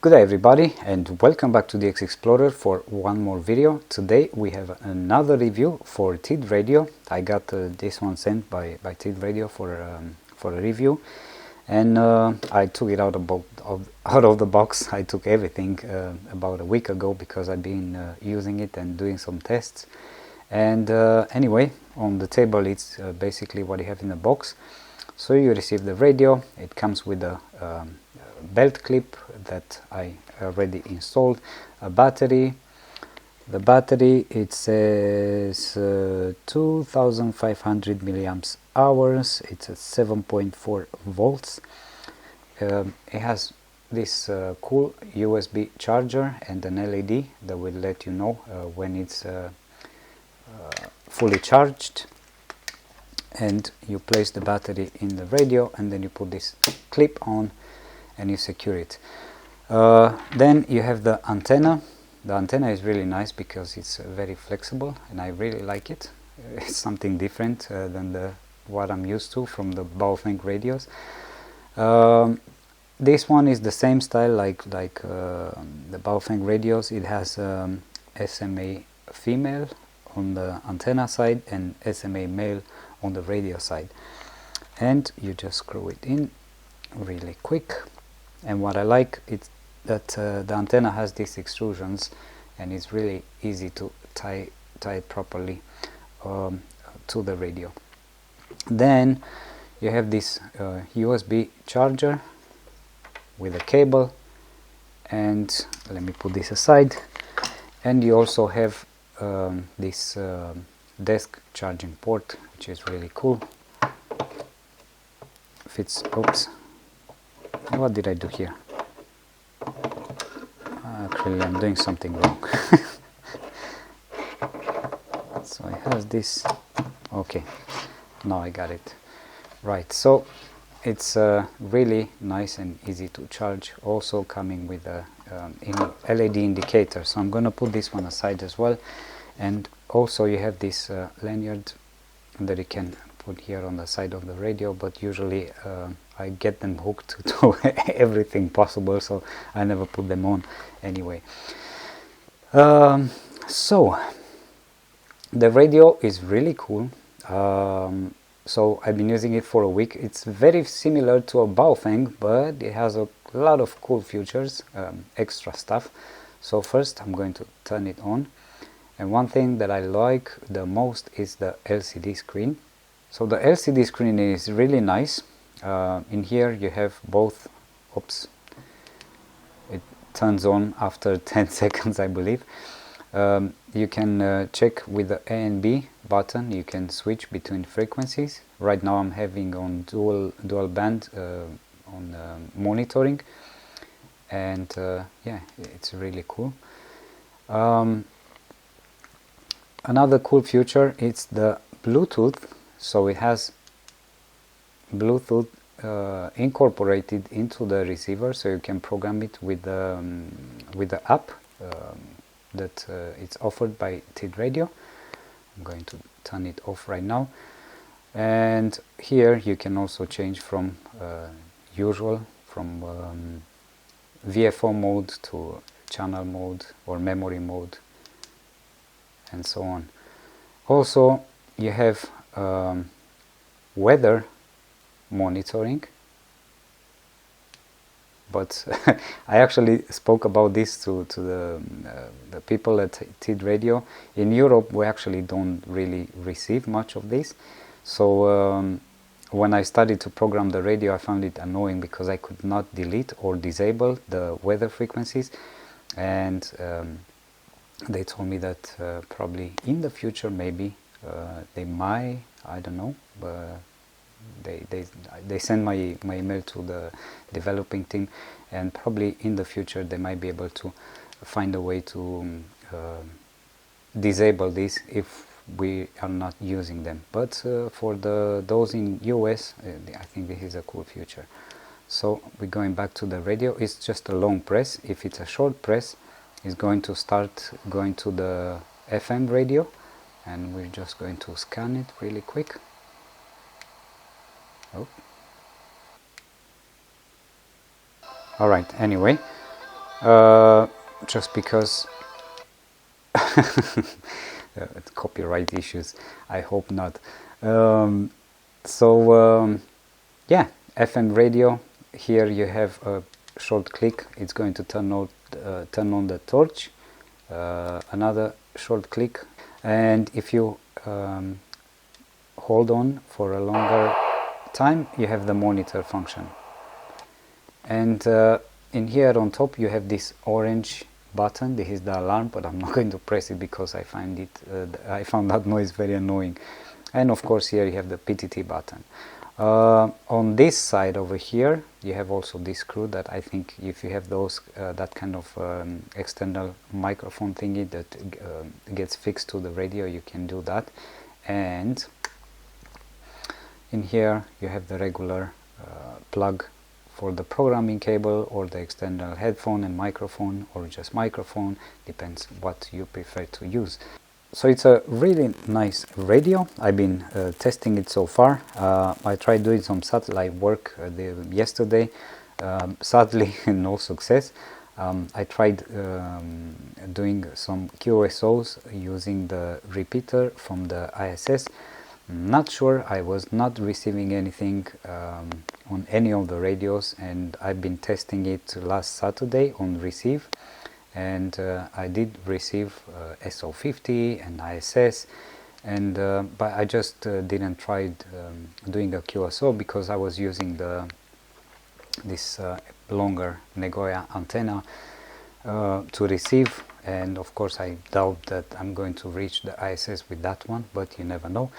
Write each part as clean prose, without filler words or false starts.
Good day everybody, and welcome back to DX Explorer for one more video. Today we have another review for Tidradio. I got this one sent by Tidradio for a review, and I took it out of the box. I took everything about a week ago because I've been using it and doing some tests. And anyway, on the table it's basically what you have in the box. So you receive the radio. It comes with a belt clip that I already installed, a battery. The battery, it says 2500 milliamps hours. It's at 7.4 volts. It has this cool USB charger and an LED that will let you know when it's fully charged. And you place the battery in the radio, and then you put this clip on and you secure it. Then you have the antenna. The antenna is really nice because it's very flexible, and I really like it. It's something different than what I'm used to from the Baofeng radios. This one is the same style like the Baofeng radios. It has SMA female on the antenna side and SMA male on the radio side, and you just screw it in really quick. And what I like is that the antenna has these extrusions, and it's really easy to tie it properly to the radio. Then you have this USB charger with a cable, and let me put this aside. And you also have this desk charging port, which is really cool. Oops, what did I do here? Actually, I'm doing something wrong. So it has this. Okay, now I got it right. So it's really nice and easy to charge, also coming with a LED indicator. So I'm going to put this one aside as well. And also you have this lanyard that you can put here on the side of the radio, but usually I get them hooked to everything possible, so I never put them on anyway. So the radio is really cool. So I've been using it for a week. It's very similar to a Baofeng, but it has a lot of cool features, extra stuff. So first I'm going to turn it on. And one thing that I like the most is the LCD screen. So the LCD screen is really nice. In here you have both. Oops, it turns on after 10 seconds, I believe. You can check with the A and B button. You can switch between frequencies. Right now I'm having on dual band on monitoring, and yeah, it's really cool. Another cool feature is the Bluetooth. So it has Bluetooth incorporated into the receiver, so you can program it with the app that it's offered by Tidradio. I'm going to turn it off right now. And here you can also change from VFO mode to channel mode or memory mode, and so on. Also you have weather monitoring, but I actually spoke about this to the people at Tidradio. In Europe we actually don't really receive much of this, so when I started to program the radio I found it annoying because I could not delete or disable the weather frequencies, and they told me that probably in the future maybe they might, I don't know, but they send my email to the developing team, and probably in the future they might be able to find a way to disable this if we are not using them. But for those in US, I think this is a cool feature. So we're going back to the radio. It's just a long press. If it's a short press, it's going to start going to the FM radio, and we're just going to scan it really quick. Oh. Alright, anyway, just because copyright issues. I hope not. Yeah, FM radio. Here you have a short click. It's going to turn on the torch. Another short click, and if you hold on for a longer time, you have the monitor function. And in here on top you have this orange button. This is the alarm, but I'm not going to press it because I found that noise very annoying. And of course here you have the PTT button. On this side over here you have also this screw that I think if you have those that kind of external microphone thingy that gets fixed to the radio, you can do that. And in here you have the regular plug for the programming cable, or the external headphone and microphone, or just microphone, depends what you prefer to use. So it's a really nice radio. I've been testing it so far. I tried doing some satellite work yesterday. Sadly, no success. I tried doing some QSOs using the repeater from the ISS. Not sure, I was not receiving anything on any of the radios, and I've been testing it last Saturday on receive, and I did receive SO50 and ISS, and but I just didn't try doing a QSO because I was using this longer Nagoya antenna to receive, and of course I doubt that I'm going to reach the ISS with that one, but you never know.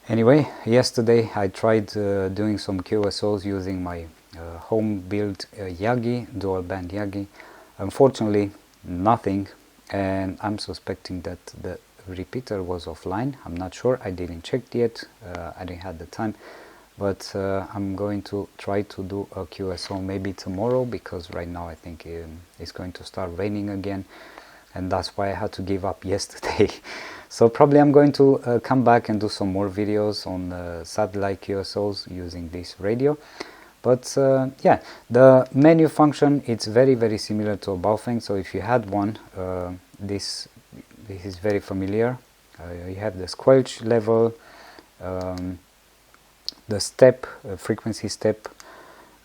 Anyway, yesterday I tried doing some QSOs using my home built Yagi, dual band Yagi. Unfortunately, nothing, and I'm suspecting that the repeater was offline. I'm not sure, I didn't check yet, I didn't have the time, but I'm going to try to do a QSO maybe tomorrow, because right now I think it's going to start raining again, and that's why I had to give up yesterday. So probably I'm going to come back and do some more videos on satellite QSOs using this radio. But yeah, the menu function, it's very similar to a Baofeng. So if you had one, this is very familiar. You have the squelch level, the step, frequency step,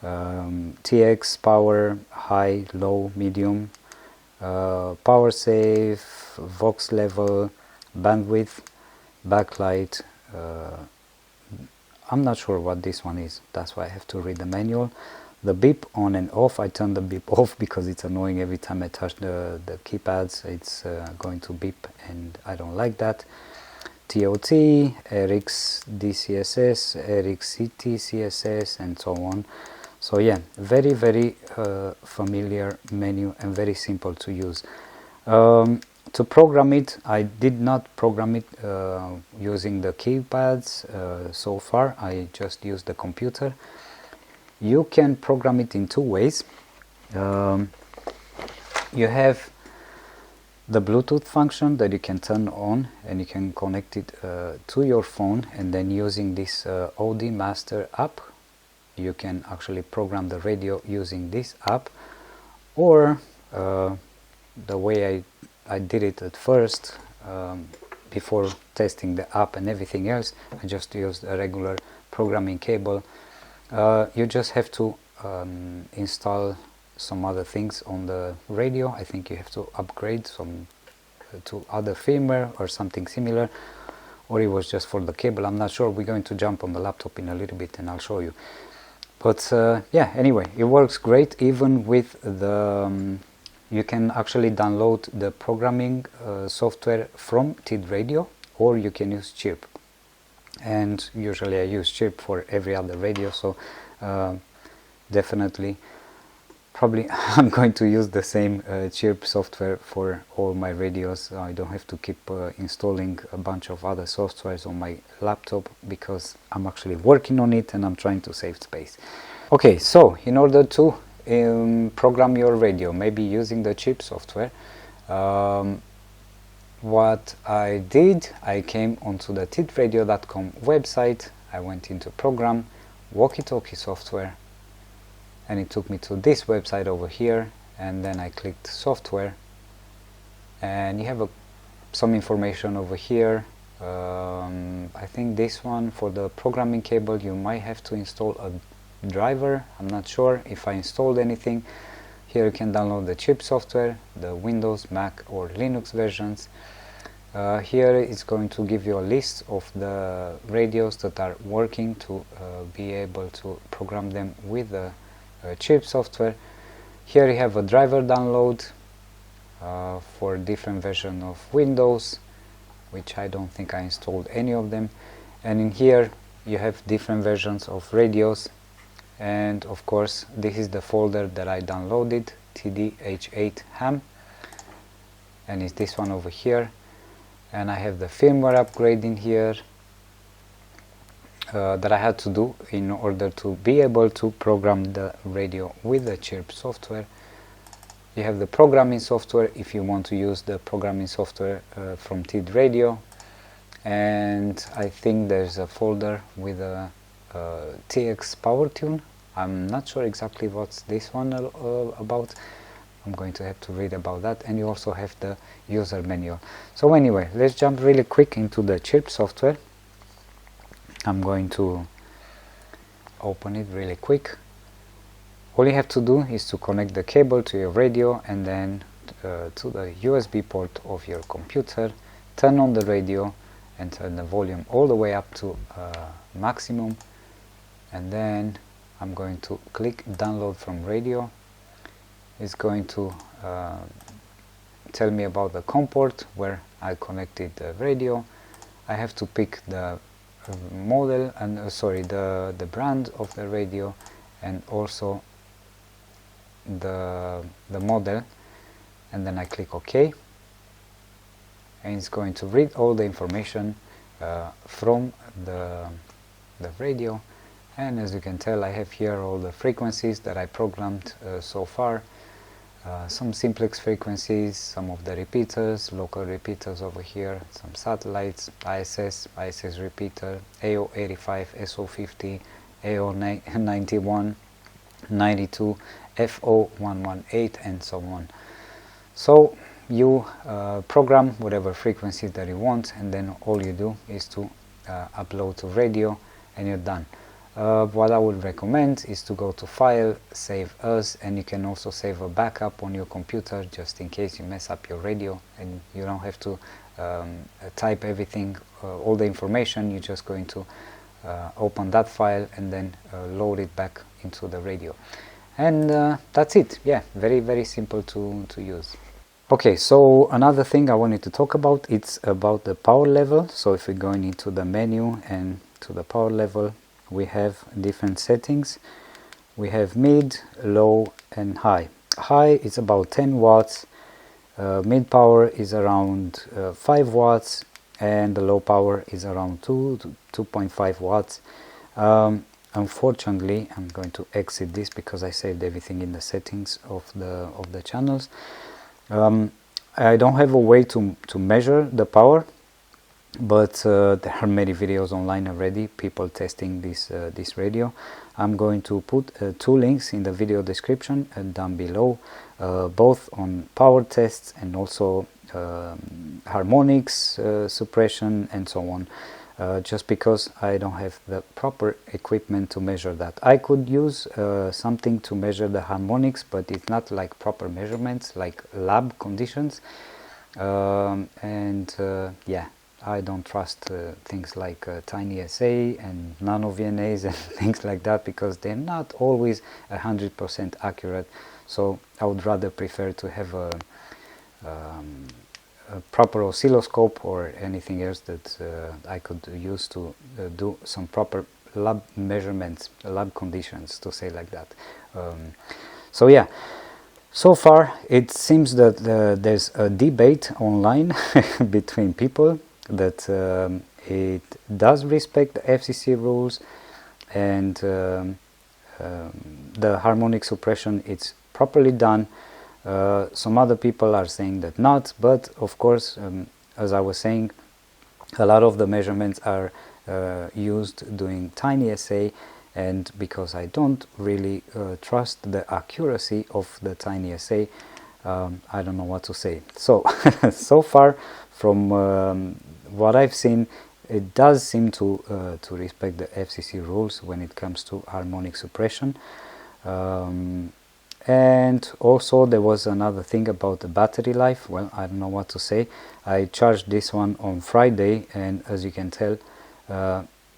TX, power, high, low, medium, power save, Vox level, bandwidth, backlight. I'm not sure what this one is, that's why I have to read the manual. The beep on and off, I turn the beep off because it's annoying. Every time I touch the keypads it's going to beep, and I don't like that. TOT, RX DCSS, RX CT CSS, and so on. So yeah, very familiar menu and very simple to use. To program it, I did not program it using the keypads so far. I just used the computer. You can program it in two ways. You have the Bluetooth function that you can turn on, and you can connect it to your phone, and then using this Odmaster app you can actually program the radio using this app. Or the way I did it at first, before testing the app and everything else, I just used a regular programming cable. You just have to install some other things on the radio. I think you have to upgrade some to other firmware or something similar, or it was just for the cable, I'm not sure. We're going to jump on the laptop in a little bit and I'll show you. But yeah, anyway, it works great. Even with the you can actually download the programming software from Tidradio, or you can use Chirp. And usually I use Chirp for every other radio, so definitely, probably I'm going to use the same Chirp software for all my radios. I don't have to keep installing a bunch of other softwares on my laptop, because I'm actually working on it and I'm trying to save space. Okay, so in order to program your radio, maybe using the Chirp software, what I did, I came onto the tidradio.com website, I went into program, walkie-talkie software, and it took me to this website over here, and then I clicked software, and you have some information over here. I think this one, for the programming cable, you might have to install a driver. I'm not sure if I installed anything. Here you can download the chip software, the Windows, Mac or Linux versions. Here it's going to give you a list of the radios that are working to be able to program them with the chip software. Here you have a driver download for different version of Windows, which I don't think I installed any of them. And in here you have different versions of radios, and of course this is the folder that I downloaded, TD-H8 ham, and it's this one over here. And I have the firmware upgrade in here that I had to do in order to be able to program the radio with the chip software. You have the programming software if you want to use the programming software from Tidradio, and I think there's a folder with a TX power tune. I'm not sure exactly what's this one about. I'm going to have to read about that. And you also have the user manual. So anyway, let's jump really quick into the chip software. I'm going to open it really quick. All you have to do is to connect the cable to your radio and then to the USB port of your computer, turn on the radio and turn the volume all the way up to maximum, and then I'm going to click download from radio. It's going to tell me about the COM port where I connected the radio. I have to pick the model and the brand of the radio, and also the model, and then I click OK, and it's going to read all the information from the radio. And as you can tell, I have here all the frequencies that I programmed so far. Some simplex frequencies, some of the repeaters, local repeaters over here, some satellites, ISS repeater, AO85, SO50, AO91, 92, FO118, and so on. So you program whatever frequencies that you want, and then all you do is to upload to radio, and you're done. What I would recommend is to go to File, Save As, and you can also save a backup on your computer just in case you mess up your radio, and you don't have to type everything, all the information. You're just going to open that file and then load it back into the radio. And that's it. Yeah, very, very simple to use. Okay, so another thing I wanted to talk about, it's about the power level. So if we're going into the menu and to the power level, we have different settings. We have mid, low and high. High is about 10 watts, mid power is around 5 watts, and the low power is around 2 to 2.5 watts. Unfortunately, I'm going to exit this because I saved everything in the settings of the channels. I don't have a way to measure the power, but there are many videos online already, people testing this radio. I'm going to put 2 links in the video description and down below, both on power tests and also harmonics, suppression and so on, just because I don't have the proper equipment to measure that. I could use something to measure the harmonics, but it's not like proper measurements, like lab conditions, yeah, I don't trust things like tiny SA and nano VNAs and things like that, because they're not always 100% accurate. So I would rather prefer to have a proper oscilloscope or anything else that I could use to do some proper lab measurements, lab conditions, to say like that. So yeah, so far it seems that there's a debate online between people that it does respect the FCC rules, and the harmonic suppression is properly done. Some other people are saying that not, but of course, as I was saying, a lot of the measurements are used doing tiny SA, and because I don't really trust the accuracy of the Tiny SA, I don't know what to say. So so far from what I've seen, it does seem to respect the FCC rules when it comes to harmonic suppression. And also there was another thing about the battery life. Well, I don't know what to say. I charged this one on Friday, and as you can tell,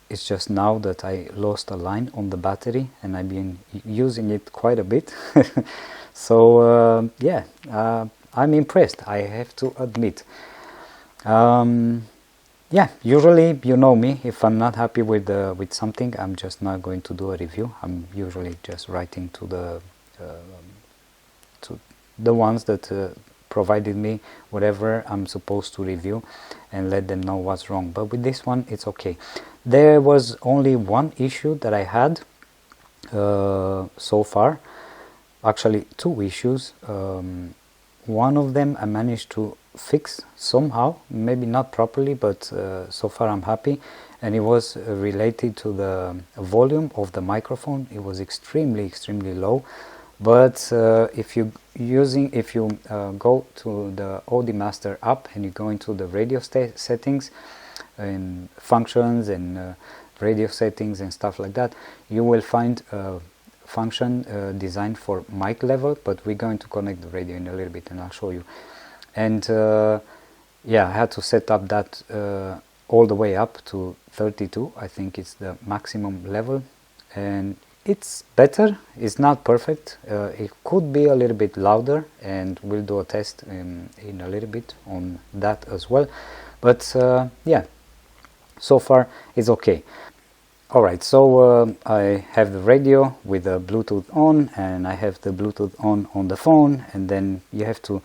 it's just now that I lost a line on the battery, and I've been using it quite a bit. So yeah, I'm impressed, I have to admit. Yeah, usually, you know me, if I'm not happy with something, I'm just not going to do a review. I'm usually just writing to the ones that provided me whatever I'm supposed to review and let them know what's wrong. But with this one, it's okay. There was only one issue that I had so far. Actually, two issues. One of them I managed to fix somehow, maybe not properly, but so far I'm happy, and it was related to the volume of the microphone. It was extremely low, but if you go to the Odmaster app and you go into the radio settings and functions and radio settings and stuff like that, you will find function designed for mic level, but we're going to connect the radio in a little bit and I'll show you. And yeah, I had to set up that all the way up to 32. I think it's the maximum level, and it's better. It's not perfect. It could be a little bit louder, and we'll do a test in a little bit on that as well. But yeah, so far it's okay. Alright, so I have the radio with the Bluetooth on, and I have the Bluetooth on the phone, and then you have to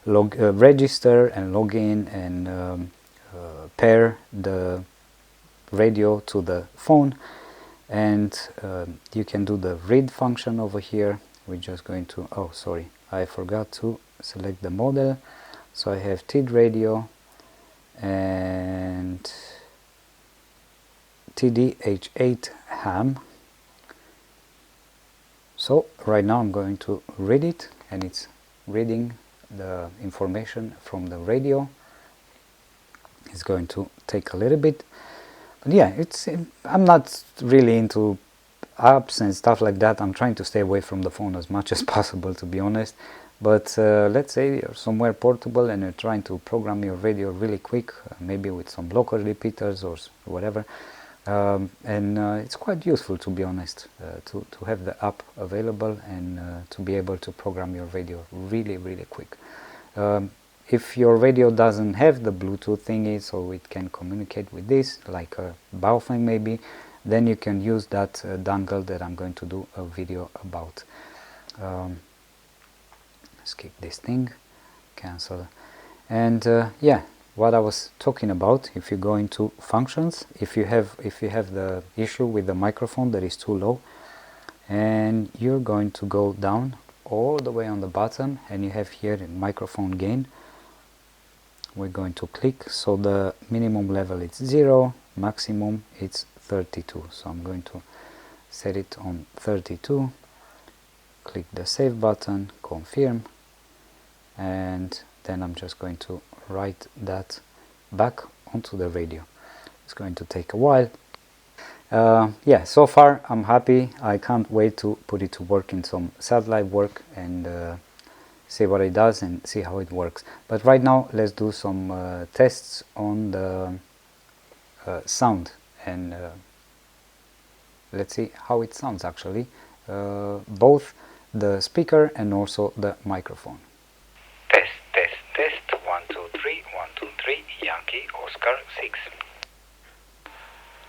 register and log in and pair the radio to the phone, and you can do the read function over here. We're just going to, oh sorry, I forgot to select the model. So I have Tidradio and TD-H8 ham. So right now I'm going to read it, and it's reading the information from the radio. It's going to take a little bit, but yeah, I'm not really into apps and stuff like that. I'm trying to stay away from the phone as much as possible, to be honest. But let's say you're somewhere portable and you're trying to program your radio really quick, maybe with some local repeaters or whatever. And it's quite useful, to be honest, to have the app available and to be able to program your radio really quick. If your radio doesn't have the Bluetooth thingy, so it can communicate with this, like a Baofeng maybe, then you can use that dongle that I'm going to do a video about. Skip this thing, cancel, and yeah. What I was talking about, if you go into functions, if you have the issue with the microphone that is too low, and you're going to go down all the way on the bottom, and you have here the microphone gain. We're going to click, so the minimum level is 0, maximum it's 32. So I'm going to set it on 32, click the save button, confirm, and then I'm just going to write that back onto the radio. It's going to take a while. Yeah, so far I'm happy. I can't wait to put it to work in some satellite work and see what it does and see how it works. But right now let's do some tests on the sound, and let's see how it sounds actually, both the speaker and also the microphone. Test, 1, 2, 3, 1, 2, 3, Yankee, Oscar, 6.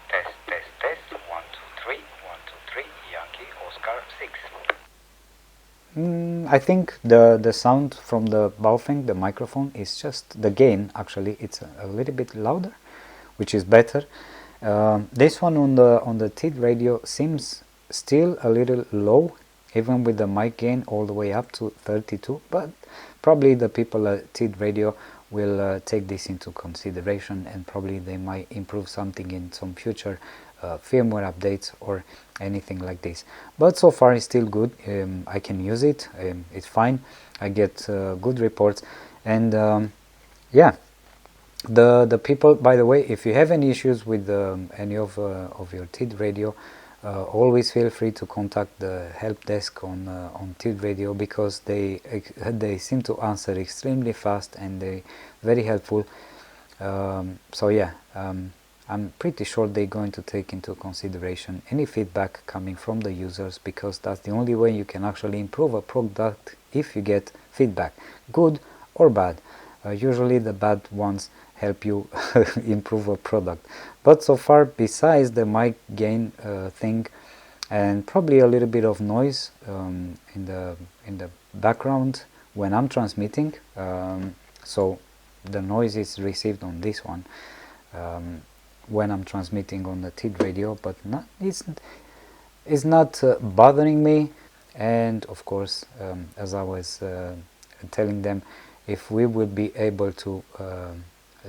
Test, 1, 2, 3, 1, 2, 3, Yankee, Oscar, 6. I think the sound from the Baofeng, the microphone, is just the gain. Actually, it's a little bit louder, which is better. This one on the Tidradio seems still a little low, even with the mic gain all the way up to 32, but probably the people at Tidradio will take this into consideration, and probably they might improve something in some future firmware updates or anything like this. But so far it's still good. I can use it. It's fine. I get good reports, and yeah. The people, by the way, if you have any issues with any of your Tidradio, always feel free to contact the help desk on Tidradio, because they seem to answer extremely fast and they very helpful. So yeah, I'm pretty sure they're going to take into consideration any feedback coming from the users, because that's the only way you can actually improve a product, if you get feedback, good or bad. Usually the bad ones help you improve a product. But so far, besides the mic gain thing and probably a little bit of noise in the background when I'm transmitting, so the noise is received on this one when I'm transmitting on the Tidradio, but it's not bothering me. And of course, as I was telling them, if we would be able to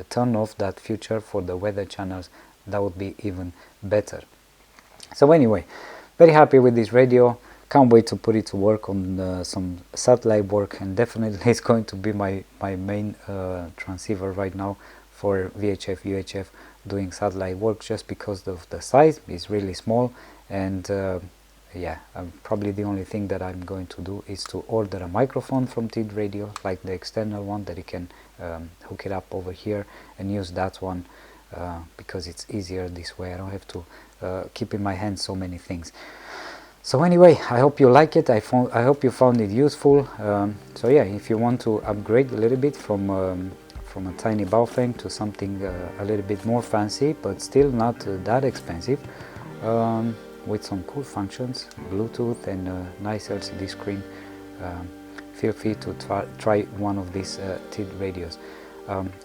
turn off that feature for the weather channels, that would be even better. So anyway, very happy with this radio. Can't wait to put it to work on some satellite work, and definitely it's going to be my main transceiver right now for VHF, UHF, doing satellite work, just because of the size is really small. And yeah, probably the only thing that I'm going to do is to order a microphone from Tidradio, like the external one, that you can hook it up over here and use that one, because it's easier this way. I don't have to keep in my hand so many things. So anyway, I hope you like it. I hope you found it useful. So yeah, if you want to upgrade a little bit from a tiny Baofeng to something a little bit more fancy, but still not that expensive, with some cool functions, Bluetooth and a nice LCD screen, feel free to try one of these Tidradios.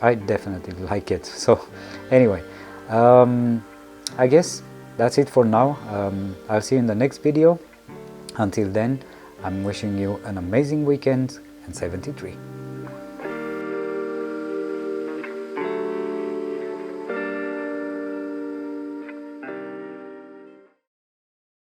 I definitely like it. So anyway, I guess that's it for now. I'll see you in the next video. Until then, I'm wishing you an amazing weekend, and 73.